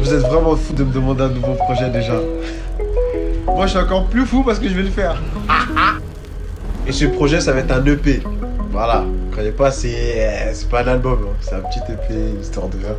Vous êtes vraiment fou de me demander un nouveau projet déjà. Moi, je suis encore plus fou parce que je vais le faire. Et ce projet, ça va être un EP. Voilà. Croyez pas, c'est pas un album. Hein. C'est un petit EP, histoire de rien.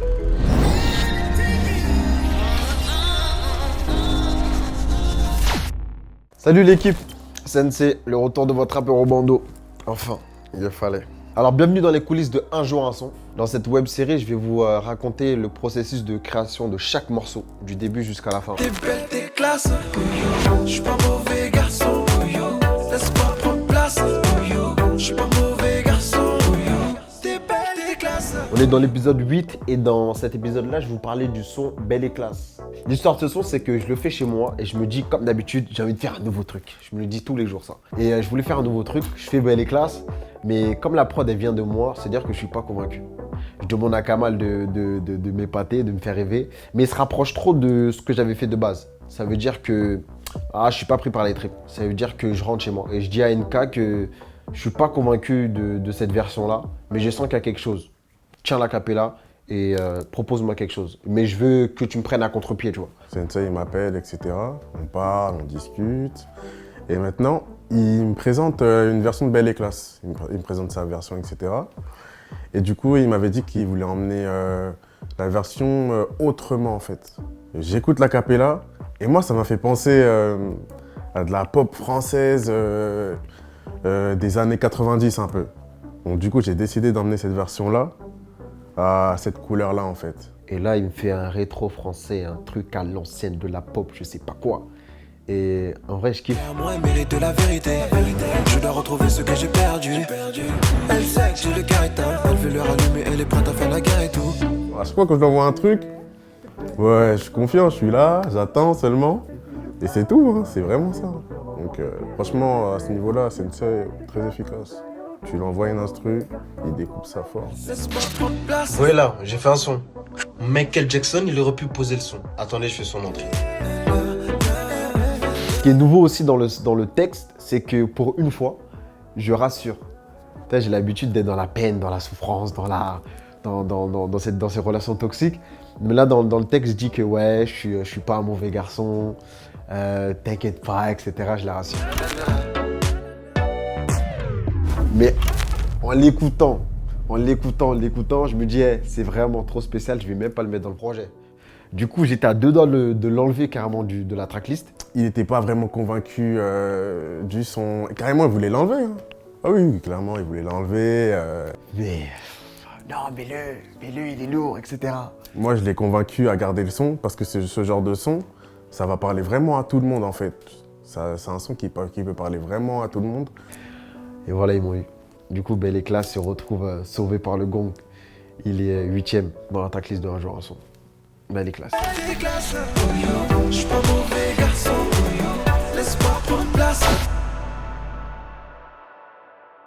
Salut l'équipe. Sensei, le retour de votre rappeur au bandeau. Enfin, il le fallait. Alors, bienvenue dans les coulisses de Un jour un son. Dans cette web série, je vais vous raconter le processus de création de chaque morceau, du début jusqu'à la fin. T'es belle, t'es classe, je suis pas mauvais garçon, laisse-moi prendre place, je suis pas mauvais garçon, t'es belle, t'es classe. On est dans l'épisode 8 et dans cet épisode-là, je vais vous parler du son Belle et Classe. L'histoire de ce son, c'est que je le fais chez moi et je me dis, comme d'habitude, j'ai envie de faire un nouveau truc. Je me le dis tous les jours ça. Et je voulais faire un nouveau truc, je fais Belle et Classe, mais comme la prod, elle vient de moi, c'est-à-dire que je suis pas convaincu. Je demande à Kamal de m'épater, de me faire rêver, mais il se rapproche trop de ce que j'avais fait de base. Ça veut dire que je suis pas pris par les tripes. Ça veut dire que je rentre chez moi. Et je dis à NK que je suis pas convaincu de cette version-là, mais je sens qu'il y a quelque chose. Tiens la capella et propose-moi quelque chose. Mais je veux que tu me prennes à contre-pied, tu vois. Sensei, il m'appelle, etc. On parle, on discute. Et maintenant, il me présente une version de Belle et Classe. Il me présente sa version, etc. Et du coup, il m'avait dit qu'il voulait emmener la version autrement, en fait. J'écoute la cappella, et moi, ça m'a fait penser à de la pop française des années 90, un peu. Donc du coup, j'ai décidé d'emmener cette version-là à cette couleur-là, en fait. Et là, il me fait un rétro français, un truc à l'ancienne de la pop, je sais pas quoi. Et en vrai, je kiffe. Moi, elle mérite de la vérité, je dois retrouver ce que j'ai perdu. Elle sait que j'ai le caractère, elle veut le rallumer, elle est prête à faire la guerre et tout. À chaque fois que je lui envoie un truc, ouais, je suis confiant, je suis là, j'attends seulement. Et c'est tout, hein, c'est vraiment ça. Donc franchement, à ce niveau-là, Sensei est très efficace. Tu lui envoies une instru, il découpe ça fort. Laisse-moi prendre place. Ouais, là, j'ai fait un son. Michael Jackson, il aurait pu poser le son. Attendez, je fais son entrée. Ce qui est nouveau aussi dans le texte, c'est que pour une fois, je rassure. J'ai l'habitude d'être dans la peine, dans la souffrance, dans ces relations toxiques. Mais là, dans le texte, je dis que ouais, je suis pas un mauvais garçon, t'inquiète pas, etc. Je la rassure. Mais en l'écoutant, je me dis, hey, c'est vraiment trop spécial, je vais même pas le mettre dans le projet. Du coup, j'étais à deux doigts de l'enlever carrément de la tracklist. Il n'était pas vraiment convaincu du son. Carrément, il voulait l'enlever. Hein. Ah oui, clairement, il voulait l'enlever. Mais non, mets-le, il est lourd, etc. Moi, je l'ai convaincu à garder le son parce que ce genre de son, ça va parler vraiment à tout le monde en fait. C'est un son qui peut parler vraiment à tout le monde. Et voilà, ils m'ont eu. Du coup, Belle et Classe se retrouve sauvé par le gong. Il est 8ème dans la tracklist de Un jour un son. Belle et Classe. T'es classe, je suis